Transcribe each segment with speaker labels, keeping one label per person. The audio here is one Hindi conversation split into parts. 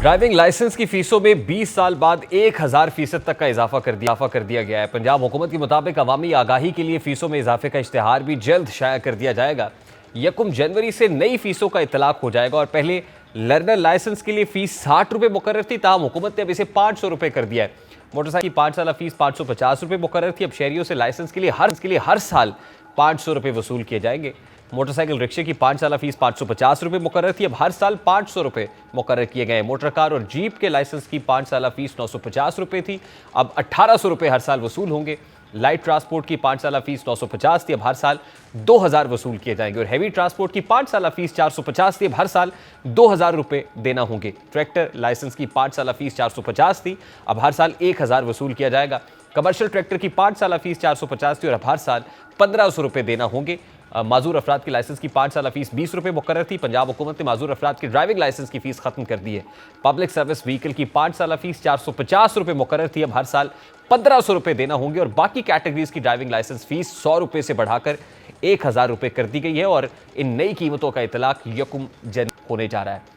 Speaker 1: ड्राइविंग लाइसेंस की फीसों में 20 साल बाद 1000% तक का इजाफा कर दिया गया है। पंजाब हुकूमत के मुताबिक अवामी आगाही के लिए फीसों में इजाफे का इश्तिहार भी जल्द शाया कर दिया जाएगा। 1 जनवरी से नई फीसों का इतलाक हो जाएगा और पहले लर्नर लाइसेंस के लिए फीस 60 रुपये मुकर्रर थी, ताहम हुकूमत ने अब इसे 500 रुपये कर दिया है। मोटरसाइकिल की 5 साल फीस 550 रुपये मुकर्रर थी, अब शहरियों से लाइसेंस के लिए हर साल 500 रुपये वसूल किए जाएंगे। मोटरसाइकिल रिक्शे की 5 साल फीस 550 रुपये मुकर्रर थी, अब हर साल 500 रुपये मुकर्रर किए गए। मोटर कार और जीप के लाइसेंस की 5 साल फीस 950 रुपये थी, अब 1800 रुपये हर साल वसूल होंगे। लाइट ट्रांसपोर्ट की 5 साल फीस 950 थी, अब हर साल 2000 वसूल किए जाएंगे। और हैवी ट्रांसपोर्ट की 5 साल फीस 450 थी, अब हर साल 2000 रुपये देना होंगे। ट्रैक्टर लाइसेंस की 5 साल फीस 450 थी, अब हर साल 1000 वसूल किया जाएगा। कमर्शियल ट्रैक्टर की 5 साल फीस 450 थी और अब हर साल 1500 रुपये देना होंगे। माजूर अफराद की लाइसेंस की 5 साल फीस 20 रुपये मुकर्रर थी। पंजाब हुकूमत ने माजूर अफराद की ड्राइविंग लाइसेंस की फीस खत्म कर दी है। पब्लिक सर्विस व्हीकल की 5 साल फीस 450 रुपये मुकर्रर थी, अब हर साल 1500 रुपये देना होंगे। और बाकी कैटेगरीज की ड्राइविंग लाइसेंस फीस 100 रुपये से बढ़ाकर 1000 रुपये कर दी गई है और इन नई कीमतों का इतलाक 1 जनवरी होने जा रहा है।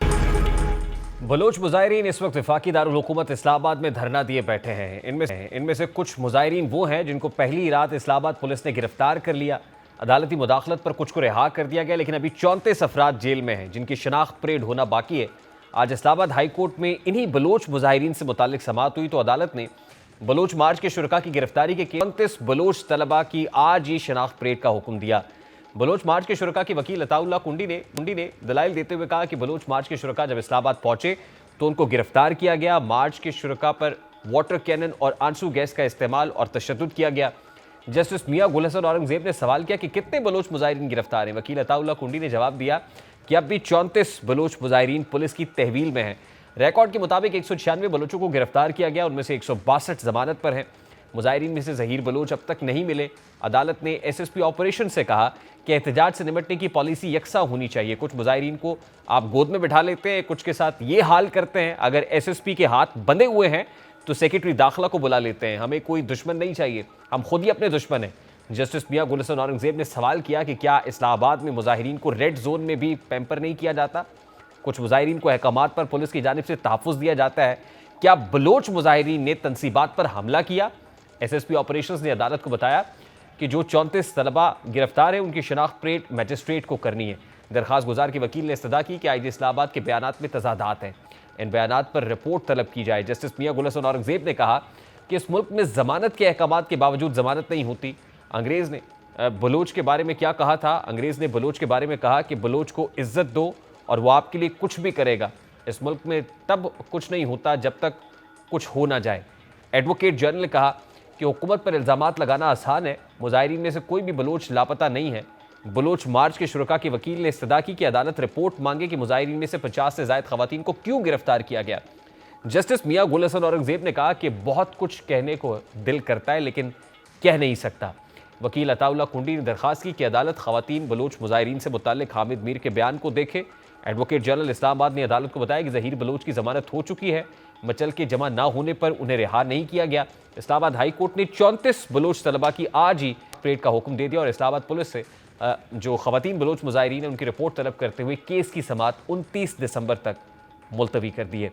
Speaker 1: बलोच मुजाहिरीन इस वक्त वफाकी दारुल हुकूमत इस्लामाबाद में धरना दिए बैठे हैं। इनमें से कुछ मुजाहिरीन वो हैं जिनको पहली रात इस्लामाबाद पुलिस ने गिरफ्तार कर लिया। अदालती मुदाखलत पर कुछ को रिहा कर दिया गया, लेकिन अभी 34 अफराद जेल में हैं जिनकी शनाख्त परेड होना बाकी है। आज इस्लामाबाद हाई कोर्ट में इन्हीं बलोच मुजाहिरीन से मुतालिक समाअत हुई तो अदालत ने बलोच मार्च के शुरका की गिरफ्तारी के 34 बलोच तलबा की आज ही शनाख्त परेड का हुक्म दिया। बलोच मार्च के शुरका की वकील अताउल्लाह कुंडी ने दलाइल देते हुए कहा कि बलोच मार्च के शुरका जब इस्लामाबाद पहुंचे तो उनको गिरफ्तार किया गया। मार्च के शुरका पर वाटर कैनन और आंसू गैस का इस्तेमाल और तशद्दुद किया गया। जस्टिस मियां गुल हसन औरंगजेब ने सवाल किया कि कितने बलोच मुजाहिरीन गिरफ्तार हैं। वकील अताउल्लाह कुंडी ने जवाब दिया कि अब भी 34 बलोच मुजाहिरीन पुलिस की तहवील में हैं। रिकॉर्ड के मुताबिक 196 बलोचों को गिरफ्तार किया गया, उनमें से 162 जमानत पर हैं। मुजाहिरीन में से ज़हीर बलोच अब तक नहीं मिले। अदालत ने SSP ऑपरेशन से कहा कि एहतजाज से निपटने की पॉलिसी यकसा होनी चाहिए। कुछ मुजाहिरीन को आप गोद में बिठा लेते हैं, कुछ के साथ ये हाल करते हैं। अगर SSP के हाथ बंधे हुए हैं तो सेक्रेटरी दाखिला को बुला लेते हैं। हमें कोई दुश्मन नहीं चाहिए, हम खुद ही अपने दुश्मन हैं। जस्टिस मियां गुल हसन औरंगजेब ने सवाल किया कि क्या इस्लामाबाद में मुजाहिरीन को रेड जोन में भी पैम्पर नहीं किया जाता? कुछ मुजाहिरीन को अहकामात पर पुलिस की जानिब से तहफ़्फ़ुज़ दिया जाता है। क्या बलोच मुजाहिरीन ने तनसीबात पर हमला किया? SSP ऑपरेशंस ने अदालत को बताया कि जो 34 तलबा गिरफ्तार हैं उनकी शनाख्त परेड मजिस्ट्रेट को करनी है। दरख्वास्त गुजार के वकील ने इस्तदा की कि IG इस्लामाबाद के बयानात में तजादात हैं, इन बयानात पर रिपोर्ट तलब की जाए। जस्टिस मियां गुल हसन औरंगजेब ने कहा कि इस मुल्क में ज़मानत के अहकामात के बावजूद ज़मानत नहीं होती। अंग्रेज़ ने बलोच के बारे में क्या कहा था? अंग्रेज़ ने बलोच के बारे में कहा कि बलोच को इज्जत दो और वो आपके लिए कुछ भी करेगा। इस मुल्क में तब कुछ नहीं होता जब तक कुछ हो ना जाए। एडवोकेट जनरल ने कहा कि हुकूमत पर इल्ज़ामात लगाना आसान है, मुजाहिरीन में से कोई भी बलोच लापता नहीं है। बलोच मार्च के शुरका के वकील ने इस्तदा की कि अदालत रिपोर्ट मांगे कि मुजाहिरीन में से 50 से ज़ायद ख़वातीन को क्यों गिरफ्तार किया गया। जस्टिस मियां गुल हसन औरंगजेब ने कहा कि बहुत कुछ कहने को दिल करता है लेकिन कह नहीं सकता। वकील अताउल्लाह कुंडी ने दरख्वास्त की कि अदालत ख़वातीन बलोच मुजाहिरीन से मुताल्लिक़ हामिद मीर के बयान को देखे। एडवोकेट जनरल इस्लामाबाद ने अदालत को बताया कि ज़हीर बलोच की ज़मानत हो चुकी है, मचल के जमा ना होने पर उन्हें रिहा नहीं किया गया। इस्लामाबाद हाई कोर्ट ने 34 बलोच तलबा की आज ही परेड का हुक्म दे दिया और इस्लामाबाद पुलिस से जो ख़वातीन बलोच मुजाहिरीन हैं उनकी रिपोर्ट तलब करते हुए केस की समाअत 29 दिसंबर तक मुलतवी कर दी है।